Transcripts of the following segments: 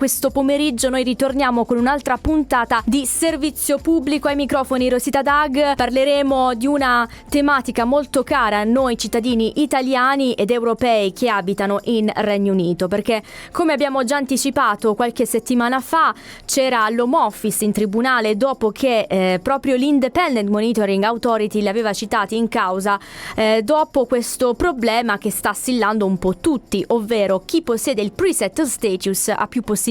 Questo pomeriggio noi ritorniamo con un'altra puntata di Servizio Pubblico. Ai microfoni Rosita Dag. Parleremo di una tematica molto cara a noi cittadini italiani ed europei che abitano in Regno Unito, perché come abbiamo già anticipato qualche settimana fa c'era l'Home Office in tribunale dopo che proprio l'Independent Monitoring Authority li aveva citati in causa dopo questo problema che sta assillando un po' tutti, ovvero chi possiede il pre-settled status ha più possibilità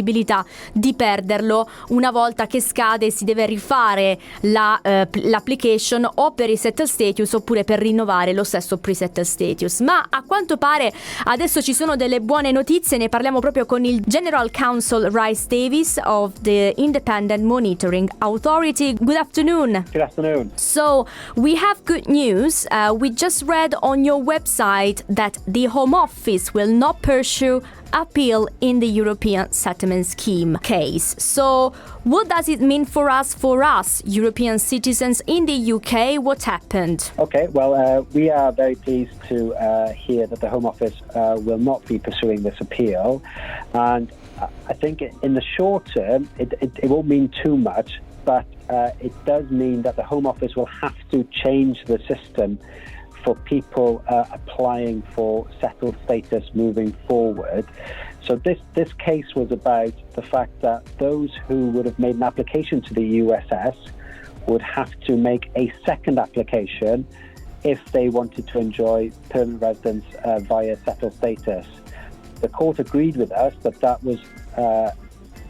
di perderlo una volta che scade e si deve rifare l'application o per il settled status oppure per rinnovare lo stesso pre-settled status. Ma a quanto pare adesso ci sono delle buone notizie, ne parliamo proprio con il General Counsel Rhys Davies of the Independent Monitoring Authority. Good afternoon. Good afternoon. So we have good news. We just read on your website that the Home Office will not pursue appeal in the European Settlement Scheme case. So what does it mean for us European citizens in the UK? What happened? Okay, well, we are very pleased to hear that the Home Office will not be pursuing this appeal. And I think in the short term, it won't mean too much, but it does mean that the Home Office will have to change the system for people applying for settled status moving forward. So this case was about the fact that those who would have made an application to the EUSS would have to make a second application if they wanted to enjoy permanent residence via settled status. The court agreed with us that that was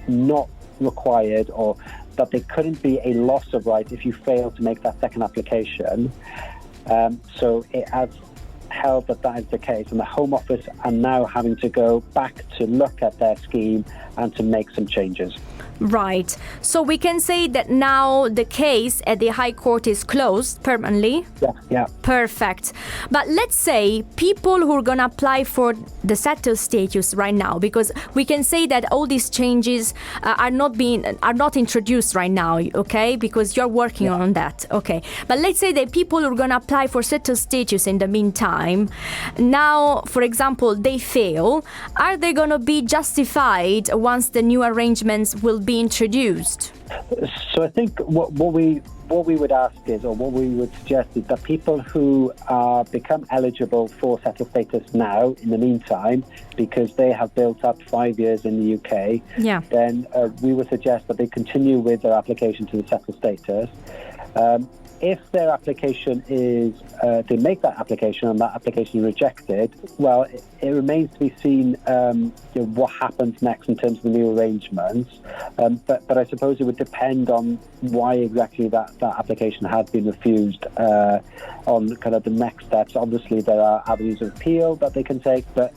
not required, or that there couldn't be a loss of rights if you fail to make that second application. So it has held that is the case, and the Home Office are now having to go back to look at their scheme and to make some changes. Right. So we can say that now the case at the High Court is closed permanently? Yeah. Perfect. But let's say people who are going to apply for the settled status right now, because we can say that all these changes are not introduced right now, okay? Because you're working on that, okay? But let's say that people who are going to apply for settled status in the meantime, now, for example, they fail. Are they going to be justified once the new arrangements will be introduced? So I think what we would ask is, or what we would suggest is that people who become eligible for settled status now, in the meantime, because they have built up 5 years in the UK, then we would suggest that they continue with their application to the settled status. If their application is, they make that application and that application is rejected, well, it remains to be seen what happens next in terms of the new arrangements. But I suppose it would depend on why exactly that application has been refused on kind of the next steps. Obviously, there are avenues of appeal that they can take, but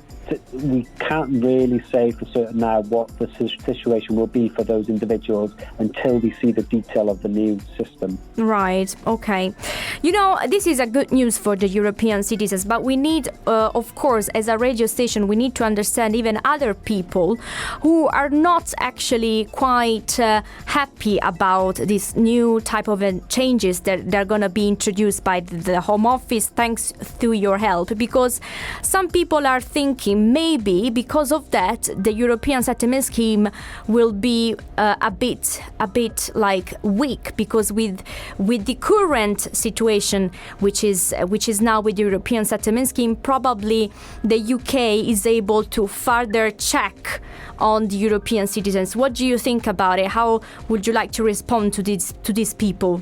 we can't really say for certain now what the situation will be for those individuals until we see the detail of the new system. Right, okay. You know, this is a good news for the European citizens, but we need, of course, as a radio station, we need to understand even other people who are not actually quite happy about this new type of changes that they're going to be introduced by the Home Office, thanks to your help, because some people are thinking maybe because of that the European settlement scheme will be a bit like weak, because with the current situation which is now with the European settlement scheme, probably the UK is able to further check on the European citizens. What do you think about it? How would you like to respond to these people?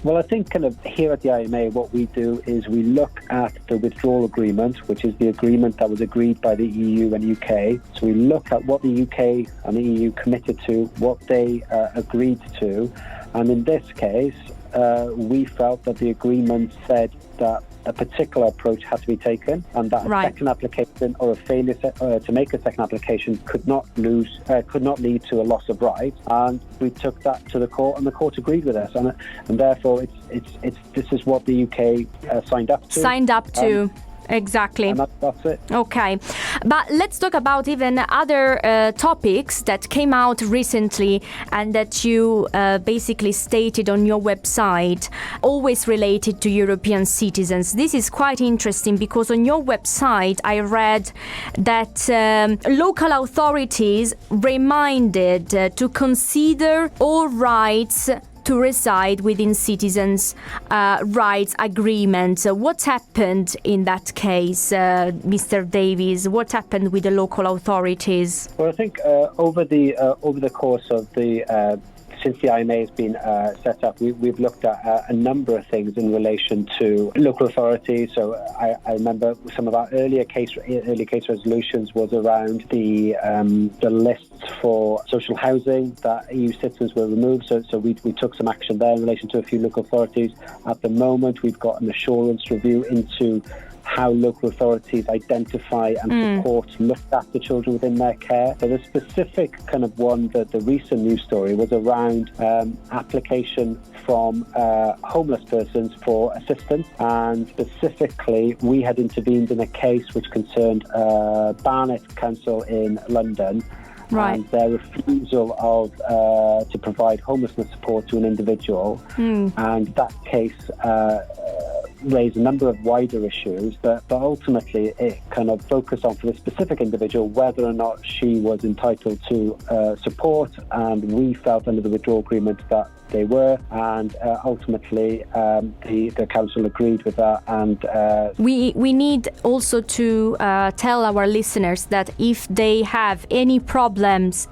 Well, I think kind of here at the IMA, what we do is we look at the withdrawal agreement, which is the agreement that was agreed by the EU and UK. So we look at what the UK and the EU committed to, what they agreed to. And in this case, we felt that the agreement said that a particular approach had to be taken, and that a second application or a failure to make a second application could not lead to a loss of rights. And we took that to the court, and the court agreed with us, and therefore this is what the UK signed up to. Exactly. And that's it. Okay, but let's talk about even other topics that came out recently and that you basically stated on your website, always related to European citizens. This is quite interesting because on your website I read that local authorities reminded to consider all rights to reside within citizens' rights agreements. What happened in that case, Mr. Davies? What happened with the local authorities? Well, I think over the course of the since the IMA has been set up, we've looked at a number of things in relation to local authorities. So I remember some of our early case resolutions was around the lists for social housing that EU citizens were removed. So we took some action there in relation to a few local authorities. At the moment, we've got an assurance review into how local authorities identify and support, look after children within their care. So the specific kind of one, that the recent news story was around application from homeless persons for assistance, and specifically we had intervened in a case which concerned Barnet Council in London. Right. And their refusal of to provide homelessness support to an individual, and that case raised a number of wider issues, but ultimately it kind of focused on, for the specific individual, whether or not she was entitled to support, and we felt under the withdrawal agreement that they were, and ultimately the council agreed with that. And we need also to tell our listeners that if they have any problems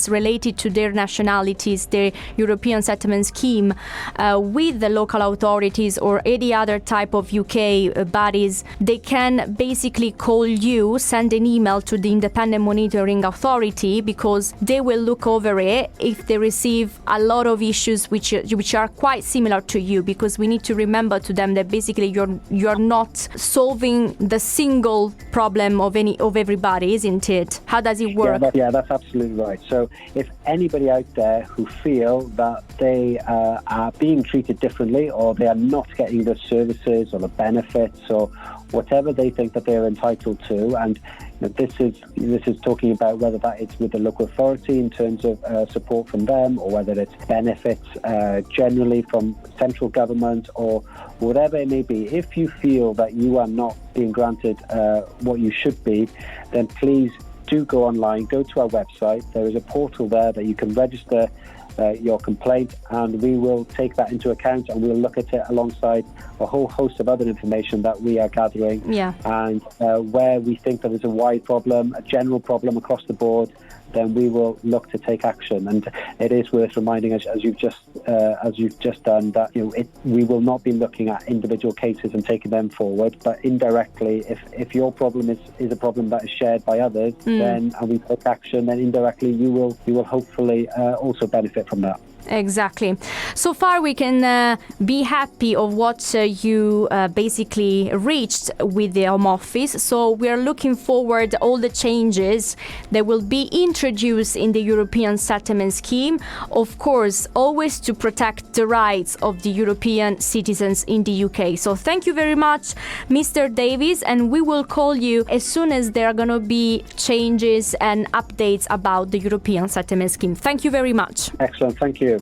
related to their nationalities, their European settlement scheme, with the local authorities or any other type of UK bodies, they can basically call you, send an email to the Independent Monitoring Authority, because they will look over it if they receive a lot of issues which are quite similar to you, because we need to remember to them that basically you're not solving the single problem of everybody, isn't it? How does it work? Yeah, that's absolutely right. So if anybody out there who feel that they are being treated differently, or they are not getting the services or the benefits or whatever they think that they're entitled to, and this is talking about whether that it's with the local authority in terms of support from them, or whether it's benefits generally from central government, or whatever it may be. If you feel that you are not being granted what you should be, then please do go online, go to our website. There is a portal there that you can register your complaint, and we will take that into account, and we'll look at it alongside a whole host of other information that we are gathering. Yeah. And where we think that there's a wide problem, a general problem across the board, then we will look to take action. And it is worth reminding, as you've just done, that we will not be looking at individual cases and taking them forward, but indirectly, if your problem is a problem that is shared by others, then and we take action, then indirectly you will hopefully also benefit from that. Exactly. So far, we can be happy of what you basically reached with the Home Office. So we are looking forward all the changes that will be introduced in the European settlement scheme. Of course, always to protect the rights of the European citizens in the UK. So thank you very much, Mr. Davies, and we will call you as soon as there are going to be changes and updates about the European settlement scheme. Thank you very much. Excellent. Thank you.